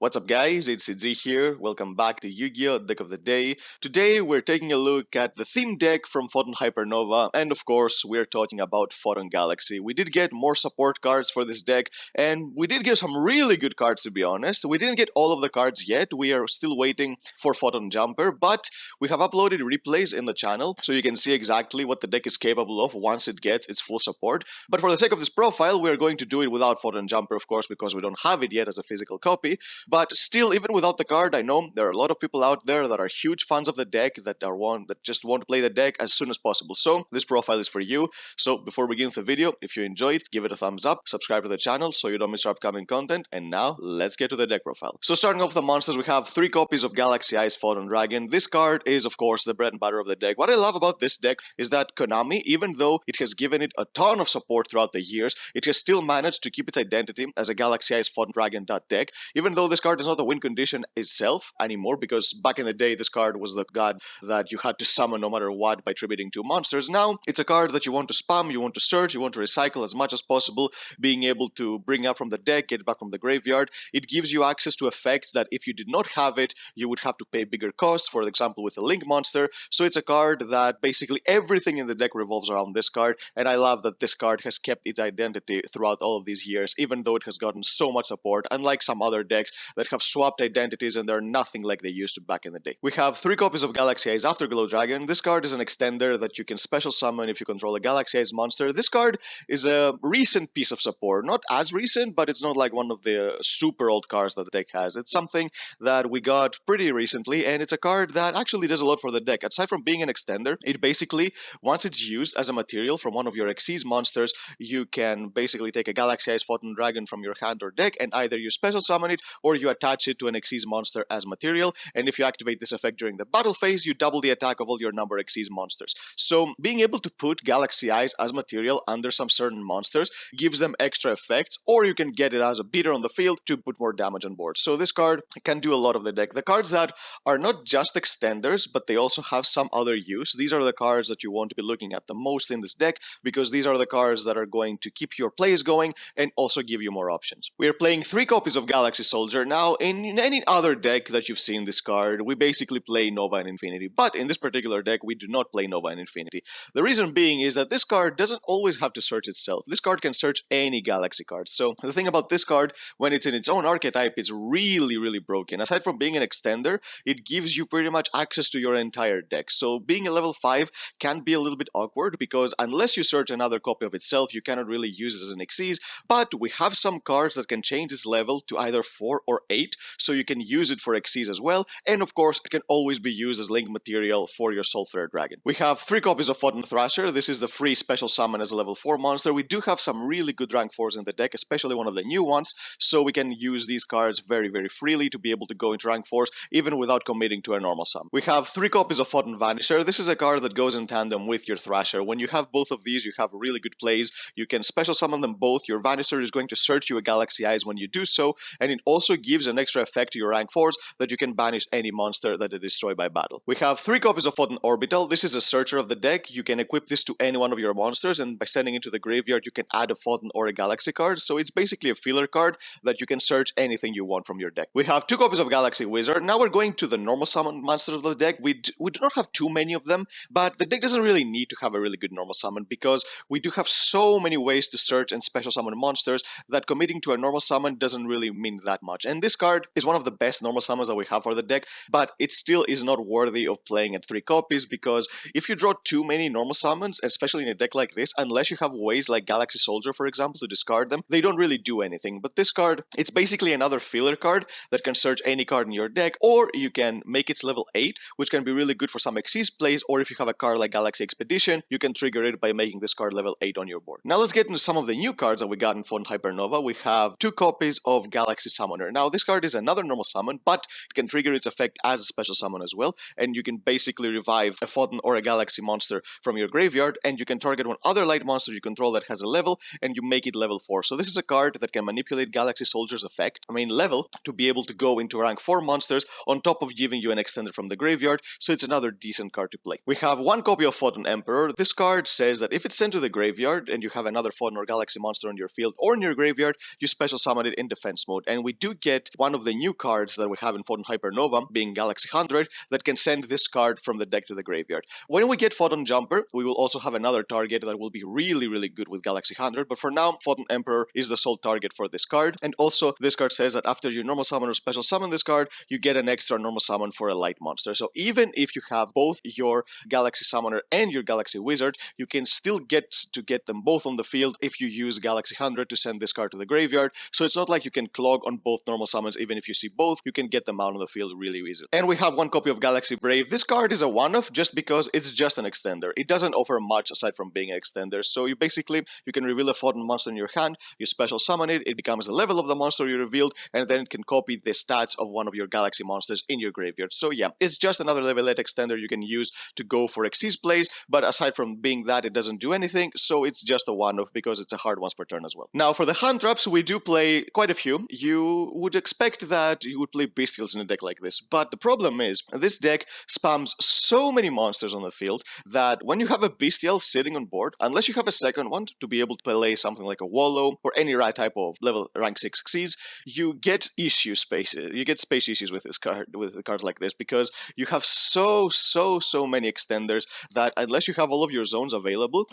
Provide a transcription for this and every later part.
What's up guys, it's Z here, welcome back to Yu-Gi-Oh! Deck of the Day. Today we're taking a look at the theme deck from PHOTON HYPERNOVA, and of course we're talking about Photon Galaxy. We did get more support cards for this deck, and we did get some really good cards to be honest. We didn't get all of the cards yet, we are still waiting for Photon Jumper, but we have uploaded replays in the channel, so you can see exactly what the deck is capable of once it gets its full support. But for the sake of this profile, we're going to do it without Photon Jumper, of course, because we don't have it yet as a physical copy. But still, even without the card, I know there are a lot of people out there that are huge fans of the deck, that just want to play the deck as soon as possible. So this profile is for you. So before we begin the video, if you enjoyed, give it a thumbs up, subscribe to the channel so you don't miss our upcoming content, and now let's get to the deck profile. So starting off with the monsters, we have 3 copies of Galaxy Eyes Photon Dragon. This card is of course the bread and butter of the deck. What I love about this deck is that Konami, even though it has given it a ton of support throughout the years, it has still managed to keep its identity as a Galaxy Eyes Photon Dragon deck, even though this card is not a win condition itself anymore, because back in the day this card was the god that you had to summon no matter what by tributing 2 monsters. Now it's a card that you want to spam, you want to search, you want to recycle as much as possible, being able to bring up from the deck, get back from the graveyard. It gives you access to effects that if you did not have it, you would have to pay bigger costs, for example with a Link monster. So it's a card that basically everything in the deck revolves around this card, and I love that this card has kept its identity throughout all of these years, even though it has gotten so much support, unlike some other decks that have swapped identities and they're nothing like they used to back in the day. We have 3 copies of Galaxy Eyes Afterglow Dragon. This card is an extender that you can special summon if you control a Galaxy Eyes monster. This card is a recent piece of support, not as recent, but it's not like one of the super old cards that the deck has. It's something that we got pretty recently, and it's a card that actually does a lot for the deck. Aside from being an extender, it basically, once it's used as a material from one of your Xyz monsters, you can basically take a Galaxy Eyes Photon Dragon from your hand or deck, and either you special summon it or you attach it to an Xyz monster as material, and if you activate this effect during the battle phase, you double the attack of all your number Xyz monsters. So being able to put Galaxy Eyes as material under some certain monsters gives them extra effects, or you can get it as a beater on the field to put more damage on board. So this card can do a lot of the deck. The cards that are not just extenders, but they also have some other use, these are the cards that you want to be looking at the most in this deck, because these are the cards that are going to keep your plays going and also give you more options. We are playing 3 copies of Galaxy Soldier. Now, in any other deck that you've seen this card, we basically play Nova and Infinity, but in this particular deck, we do not play Nova and Infinity. The reason being is that this card doesn't always have to search itself. This card can search any Galaxy card. So the thing about this card, when it's in its own archetype, it's really broken. Aside from being an extender, it gives you pretty much access to your entire deck. So being a level 5 can be a little bit awkward, because unless you search another copy of itself, you cannot really use it as an Xyz, but we have some cards that can change its level to either 4 or 8, so you can use it for Xyz as well, and of course it can always be used as link material for your Soul Flare Dragon. We have 3 copies of Photon Thrasher. This is the free special summon as a level 4 monster. We do have some really good rank 4s in the deck, especially one of the new ones, so we can use these cards very freely to be able to go into rank 4s even without committing to a normal summon. We have 3 copies of Photon Vanisher. This is a card that goes in tandem with your Thrasher. When you have both of these, you have really good plays. You can special summon them both. Your Vanisher is going to search you a Galaxy Eyes when you do so, and it also gives an extra effect to your rank 4s that you can banish any monster that is destroyed by battle. We have 3 copies of Photon Orbital. This is a searcher of the deck. You can equip this to any one of your monsters, and by sending it to the graveyard, you can add a Photon or a Galaxy card. So it's basically a filler card that you can search anything you want from your deck. We have 2 copies of Galaxy Wizard. Now we're going to the normal summon monsters of the deck. We do not have too many of them, but the deck doesn't really need to have a really good normal summon, because we do have so many ways to search and special summon monsters that committing to a normal summon doesn't really mean that much. And this card is one of the best normal summons that we have for the deck, but it still is not worthy of playing at 3 copies, because if you draw too many normal summons, especially in a deck like this, unless you have ways like Galaxy Soldier, for example, to discard them, they don't really do anything. But this card, it's basically another filler card that can search any card in your deck, or you can make it level 8, which can be really good for some Xyz plays, or if you have a card like Galaxy Expedition, you can trigger it by making this card level 8 on your board. Now let's get into some of the new cards that we got in Photon Hypernova. We have 2 copies of Galaxy Summoner. Now this card is another normal summon, but it can trigger its effect as a special summon as well, and you can basically revive a Photon or a Galaxy monster from your graveyard, and you can target one other light monster you control that has a level, and you make it level 4. So this is a card that can manipulate Galaxy Soldier's effect, level, to be able to go into rank 4 monsters on top of giving you an extender from the graveyard, so it's another decent card to play. We have 1 copy of Photon Emperor. This card says that if it's sent to the graveyard and you have another Photon or Galaxy monster on your field or in your graveyard, you special summon it in defense mode, and we do get get one of the new cards that we have in Photon Hypernova, being Galaxy 100, that can send this card from the deck to the graveyard. When we get Photon Jumper, we will also have another target that will be really good with Galaxy 100, but for now, Photon Emperor is the sole target for this card. And also, this card says that after you normal summon or special summon this card, you get an extra normal summon for a light monster. So even if you have both your Galaxy Summoner and your Galaxy Wizard, you can still get them both on the field if you use Galaxy 100 to send this card to the graveyard. So it's not like you can clog on both normal summons. Even if you see both, you can get them out on the field really easily. And we have one copy of Galaxy Brave. This card is a one-off just because it's just an extender. It doesn't offer much aside from being an extender. So you can reveal a Photon monster in your hand, you special summon it, it becomes the level of the monster you revealed, and then it can copy the stats of one of your Galaxy monsters in your graveyard. So yeah, it's just another level 8 extender you can use to go for Xyz plays, but aside from being that, it doesn't do anything, so it's just a one-off because it's a hard once per turn as well. Now for the hand traps, we do play quite a few. You would expect that you would play Bestials in a deck like this, but the problem is, this deck spams so many monsters on the field that when you have a Bestial sitting on board, unless you have a second one to be able to play something like a Wallow or any type of level rank 6 Xyz, you get space issues with this card, with cards like this, because you have so many extenders that unless you have all of your zones available,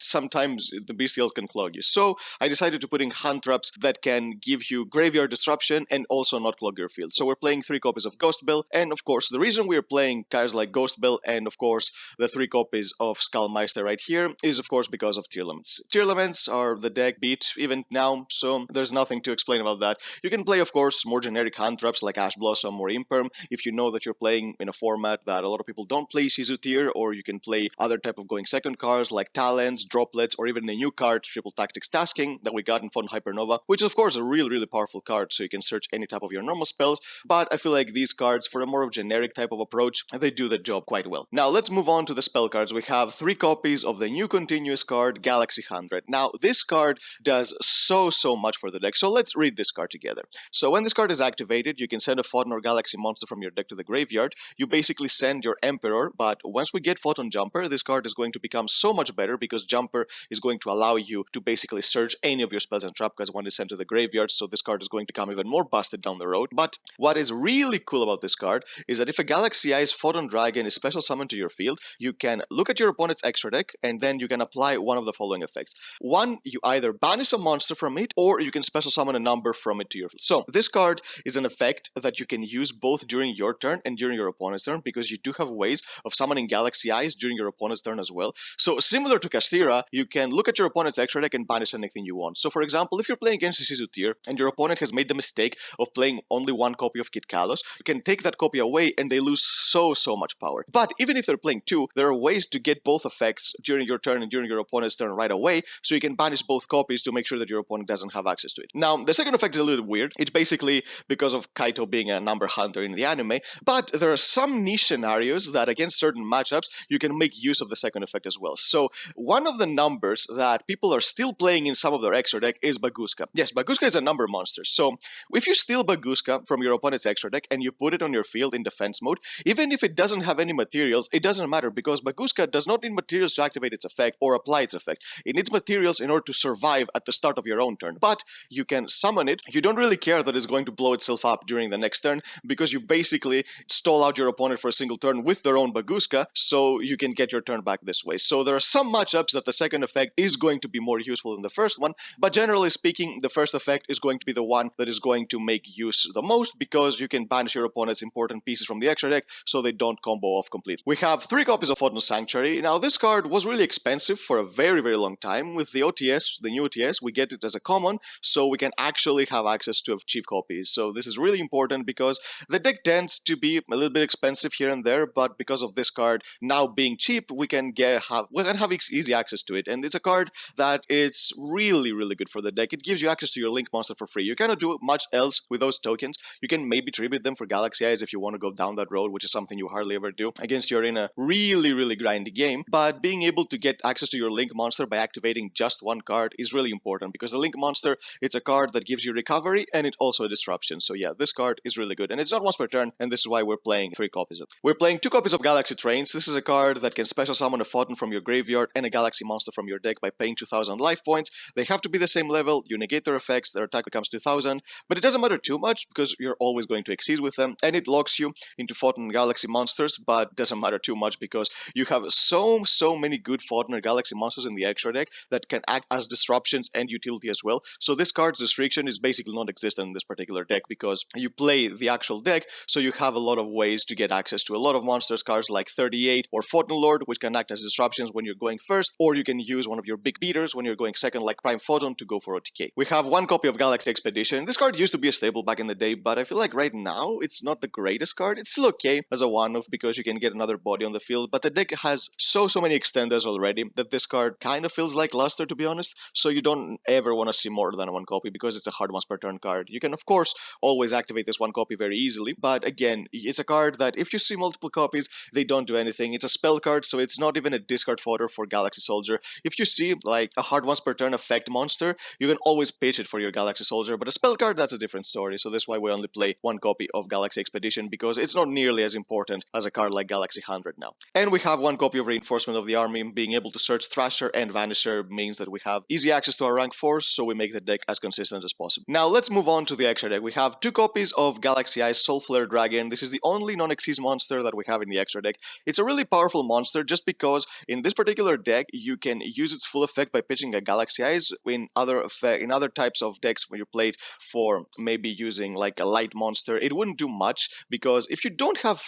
sometimes the Bestials can clog you. So I decided to put in hand traps that can give you graveyard disruption and also not clog your field. So we're playing 3 copies of Ghost Bell, and of course the reason we're playing cards like Ghost Bell and of course the 3 copies of Skullmeister right here is of course because of tier limits. Tier limits are the deck beat even now, so there's nothing to explain about that. You can play of course more generic hand traps like Ash Blossom or Imperm if you know that you're playing in a format that a lot of people don't play Shizu tier, or you can play other type of going second cards like Talents, Droplets, or even the new card Triple Tactics Tasking that we got in Photon Hypernova, which is of course a really powerful card, so you can search any type of your normal spells. But I feel like these cards, for a more of generic type of approach, they do the job quite well. Now let's move on to the spell cards. We have 3 copies of the new continuous card Galaxy 100. Now this card does so much for the deck, so let's read this card together. So when this card is activated, you can send a Photon or Galaxy monster from your deck to the graveyard. You basically send your Emperor, but once we get Photon Jumper, this card is going to become so much better because Jumper is going to allow you to basically search any of your spells and trap cards when it's sent to the graveyard, so this card is going to become even more busted down the road. But what is really cool about this card is that if a Galaxy Eyes Photon Dragon is special summoned to your field, you can look at your opponent's extra deck and then you can apply one of the following effects. One, you either banish a monster from it or you can special summon a number from it to your field. So this card is an effect that you can use both during your turn and during your opponent's turn, because you do have ways of summoning Galaxy Eyes during your opponent's turn as well. So similar to Castira, you can look at your opponent's extra deck and banish anything you want. So for example, if you're playing against Shizu tier and your opponent has made the mistake of playing only 1 copy of Kit Kalos, you can take that copy away and they lose so much power. But even if they're playing 2, there are ways to get both effects during your turn and during your opponent's turn right away, so you can banish both copies to make sure that your opponent doesn't have access to it. Now, the second effect is a little weird. It's basically because of Kaito being a number hunter in the anime, but there are some niche scenarios that against certain matchups, you can make use of the second effect as well. So one of the numbers that people are still playing in some of their extra deck is Baguska. Yes, Baguska is a number monster. So if you steal Baguska from your opponent's extra deck and you put it on your field in defense mode, even if it doesn't have any materials, it doesn't matter because Baguska does not need materials to activate its effect or apply its effect. It needs materials in order to survive at the start of your own turn. But you can summon it. You don't really care that it's going to blow itself up during the next turn because you basically stall out your opponent for a single turn with their own Baguska, so you can get your turn back this way. So there are some matchups that the second effect is going to be more useful than the first one, but generally speaking, the first effect is going to be the one that is going to make use the most because you can banish your opponent's important pieces from the extra deck so they don't combo off completely. We have 3 copies of Photon Sanctuary. Now this card was really expensive for a very long time. With the OTS, the new OTS, we get it as a common, so we can actually have access to cheap copies. So this is really important because the deck tends to be a little bit expensive here and there, but because of this card now being cheap, we can have easy access to it. And it's a card that it's really good for the deck. It gives you access to your Link monster for free. You cannot do much else with those tokens. You can maybe tribute them for Galaxy Eyes if you want to go down that road, which is something you hardly ever do against you're in a really grindy game. But being able to get access to your Link monster by activating just 1 card is really important because the Link monster, it's a card that gives you recovery and it also a disruption. So yeah, this card is really good. And it's not once per turn, and this is why we're playing 3 copies of it. We're playing 2 copies of Galaxy Trains. This is a card that can special summon a Photon from your graveyard and a Galaxy monster from your deck by paying 2000 life points. They have to be the same level, you negate their effects, their attack becomes 2000, but but it doesn't matter too much because you're always going to exceed with them, and it locks you into Photon Galaxy monsters, but doesn't matter too much because you have so many good Photon or Galaxy monsters in the extra deck that can act as disruptions and utility as well. So this card's restriction is basically non-existent in this particular deck because you play the actual deck, so you have a lot of ways to get access to a lot of monsters, cards like 38 or Photon Lord, which can act as disruptions when you're going first, or you can use one of your big beaters when you're going second, like Prime Photon, to go for OTK. We have one copy of Galaxy Expedition. This card used to be a staple back in the day, but I feel like right now it's not the greatest card. It's still okay as a one-off because you can get another body on the field, but the deck has so many extenders already that this card kind of feels like luster, to be honest, so you don't ever want to see more than one copy because it's a hard once per turn card. You can of course always activate this one copy very easily, but again, it's a card that if you see multiple copies, they don't do anything. It's a spell card, so it's not even a discard fodder for Galaxy Soldier. If you see like a hard once per turn effect monster, you can always pitch it for your Galaxy Soldier, but a spell card, that's a different story. So that's why we only play one copy of Galaxy Expedition, because it's not nearly as important as a card like Galaxy 100 now. And we have one copy of Reinforcement of the Army. Being able to search Thrasher and Vanisher means that we have easy access to our rank 4s, so we make the deck as consistent as possible. Now let's move on to the extra deck. We have two copies of Galaxy Eyes Soulflare Dragon. This is the only non-Xyz monster that we have in the extra deck. It's a really powerful monster just because in this particular deck you can use its full effect by pitching a Galaxy Eyes. In other types of decks when you play it for maybe using like a light monster, it wouldn't do much because if you don't have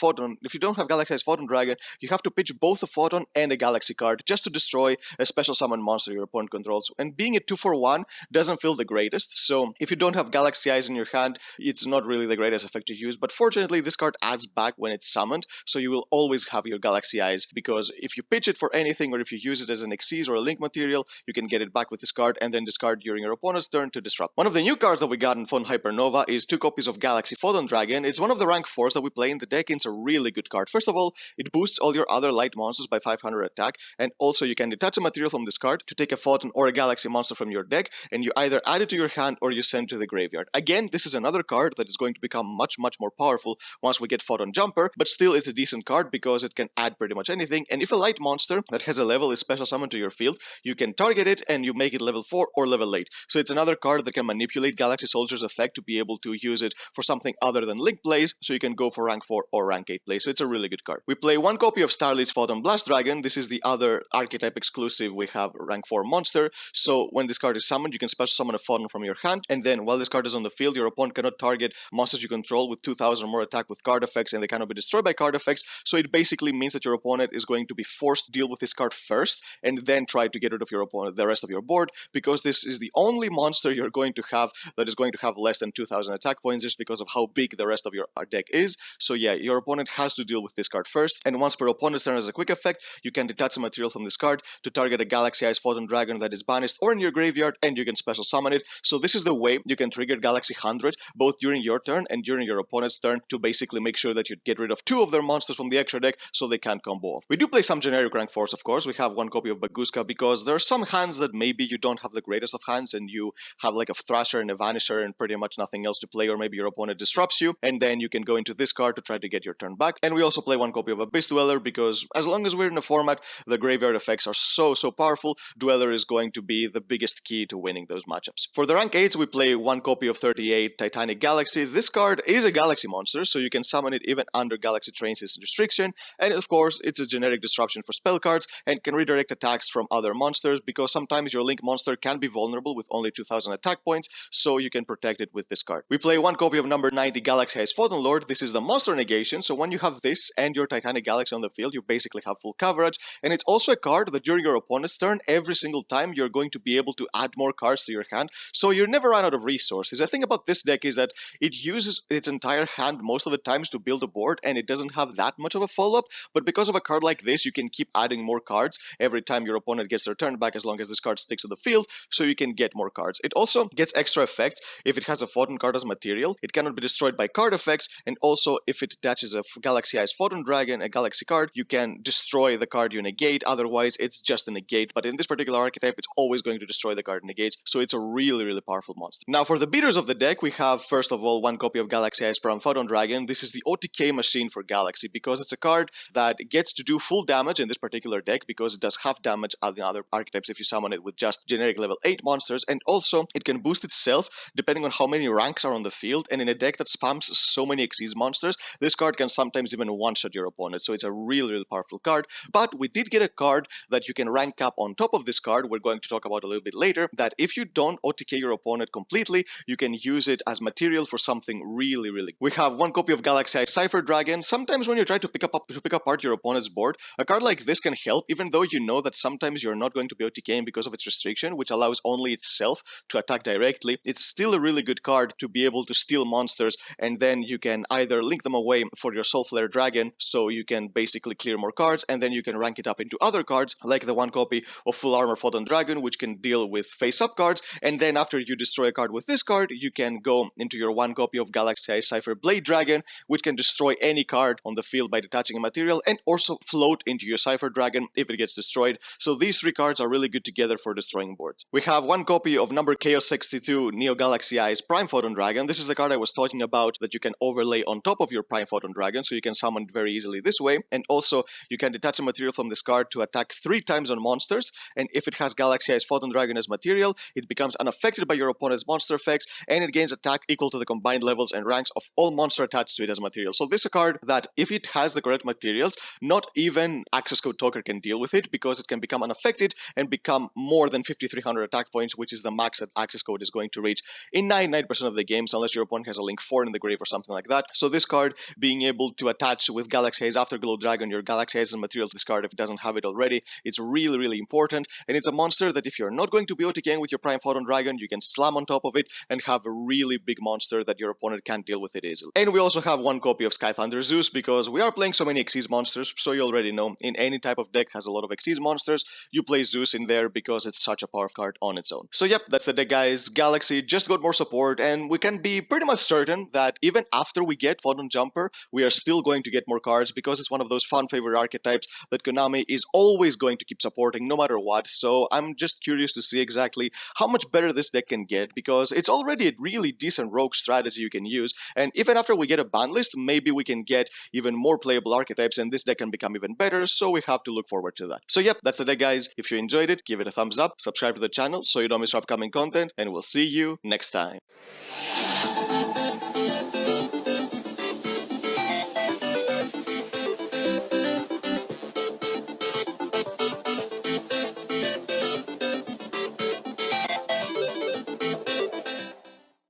Galaxy Eyes Photon Dragon, you have to pitch both a Photon and a Galaxy card just to destroy a special summon monster your opponent controls. And being a 2-for-1 doesn't feel the greatest, so if you don't have Galaxy Eyes in your hand, it's not really the greatest effect to use. But fortunately, this card adds back when it's summoned, so you will always have your Galaxy Eyes, because if you pitch it for anything or if you use it as an Xyz or a Link material, you can get it back with this card and then discard during your opponent's turn to disrupt. One of the new cards that we got in Photon Hypernova is two copies of Galaxy Photon Dragon. It's one of the rank 4s that we play in the deck, and it's a really good card. First of all, it boosts all your other light monsters by 500 attack, and also you can detach a material from this card to take a Photon or a Galaxy monster from your deck, and you either add it to your hand or you send it to the graveyard. Again, this is another card that is going to become much more powerful once we get Photon Jumper, but still it's a decent card because it can add pretty much anything, and if a light monster that has a level is special summoned to your field, you can target it and you make it level 4 or level 8. So it's another card that can manipulate Galaxy Soldier's effect to be able to use it for something other than Link plays, so you can go for rank 4 or rank 8 play. So it's a really good card. We play one copy of Starlead's Photon Blast Dragon. This is the other archetype exclusive we have rank 4 monster, so when this card is summoned, you can special summon a Photon from your hand, and then while this card is on the field, your opponent cannot target monsters you control with 2000 or more attack with card effects, and they cannot be destroyed by card effects. So it basically means that your opponent is going to be forced to deal with this card first, and then try to get rid of your opponent, the rest of your board, because this is the only monster you're going to have that is going to have less than 2000 attack points just because of how big the rest of your deck is. So yeah, your opponent has to deal with this card first, and once per opponent's turn as a quick effect, you can detach a material from this card to target a Galaxy Eyes Photon Dragon that is banished or in your graveyard, and you can special summon it. So this is the way you can trigger Galaxy 100 both during your turn and during your opponent's turn to basically make sure that you get rid of two of their monsters from the extra deck so they can't combo off. We do play some generic rank 4s, of course. We have one copy of Baguska because there are some hands that maybe you don't have the greatest of hands and you have like a Thrasher and a Vanisher and pretty much nothing else to play, or maybe your opponent disrupts you, and then you can go into this card to try to get your turn back. And we also play one copy of Abyss Dweller because as long as we're in a format, the graveyard effects are so powerful, Dweller is going to be the biggest key to winning those matchups. For the rank 8s, we play one copy of 38 Titanic Galaxy. This card is a Galaxy monster, so you can summon it even under Galaxy Trains' restriction, and of course, it's a generic disruption for spell cards and can redirect attacks from other monsters because sometimes your Link monster can be vulnerable with only 2000 attack points, so you can protect it with this card. We play one copy of number 90 Galaxy Eyes Photon Lord. This is the monster negation, so when you have this and your Titanic Galaxy on the field, you basically have full coverage, and it's also a card that during your opponent's turn, every single time you're going to be able to add more cards to your hand, so you never run out of resources. The thing about this deck is that it uses its entire hand most of the times to build a board, and it doesn't have that much of a follow-up, but because of a card like this, you can keep adding more cards every time your opponent gets their turn back as long as this card sticks to the field, so you can get more cards. It also gets extra effects if it has a Photon card as material. It cannot be destroyed by card effects, and also if it attaches a Galaxy Eyes Photon Dragon, a Galaxy card, you can destroy the card you negate, otherwise it's just a negate, but in this particular archetype, it's always going to destroy the card negates, so it's a really powerful monster. Now for the beaters of the deck, we have first of all one copy of Galaxy Eyes Prime Photon Dragon. This is the OTK machine for Galaxy because it's a card that gets to do full damage in this particular deck because it does half damage on the other archetypes if you summon it with just generic level 8 monsters, and also it can boost itself depending on how many ranks are on the field, and in a deck that spams so many Xyz monsters, this card can sometimes even one-shot your opponent, so it's a really, really powerful card. But we did get a card that you can rank up on top of this card, we're going to talk about a little bit later, that if you don't OTK your opponent completely, you can use it as material for something really, really good. We have one copy of Galaxy Eye Cypher Dragon. Sometimes when you try to pick apart your opponent's board, a card like this can help, even though you know that sometimes you're not going to be OTKing because of its restriction, which allows only itself to attack directly. It's still a really good card to be able to steal monsters, and then you can either link them away for your Soul Flare Dragon, so you can basically clear more cards, and then you can rank it up into other cards, like the one copy of Full Armor Photon Dragon, which can deal with face-up cards, and then after you destroy a card with this card, you can go into your one copy of Galaxy Eye Cypher Blade Dragon, which can destroy any card on the field by detaching a material, and also float into your Cypher Dragon if it gets destroyed. So these three cards are really good together for destroying boards. We have one copy of number Chaos 62 Neo Galaxy Eyes Prime Photon Dragon. This is the card I was talking about that you can overlay on top of your Prime Photon Dragon, so you can summon it very easily this way, and also you can detach a material from this card to attack 3 times on monsters, and if it has Galaxy Eyes Photon Dragon as material, it becomes unaffected by your opponent's monster effects, and it gains attack equal to the combined levels and ranks of all monsters attached to it as material. So this is a card that, if it has the correct materials, not even Access Code Talker can deal with it, because it can become unaffected and become more than 5300 attack points, which is the max that Access Code is going to reach in 99% of the games, unless your opponent has a Link 4 in the grave or something like that. So this card being able to attach with Galaxy Eyes Afterglow Dragon, your Galaxy Eyes material to this card if it doesn't have it already, it's really, really important, and it's a monster that if you're not going to be OTKing with your Prime Photon Dragon, you can slam on top of it and have a really big monster that your opponent can't deal with it easily. And we also have one copy of Sky Thunder Zeus, because we are playing so many Xyz monsters, so you already know, in any type of deck has a lot of Xyz monsters, you play Zeus in there because it's such a powerful card on its own. So yep, that's the deck, guys. Galaxy just got more support, and we can be pretty much certain that even after we get Photon Jumper, we are still going to get more cards, because it's one of those fan favorite archetypes that Konami is always going to keep supporting no matter what. So I'm just curious to see exactly how much better this deck can get, because it's already a really decent rogue strategy you can use, and even after we get a ban list, maybe we can get even more playable archetypes and this deck can become even better, so we have to look forward to that. So yep, that's the deck, guys. If you enjoyed it, give it a thumbs up, subscribe to the channel so you don't miss our upcoming content, and we'll see you next time.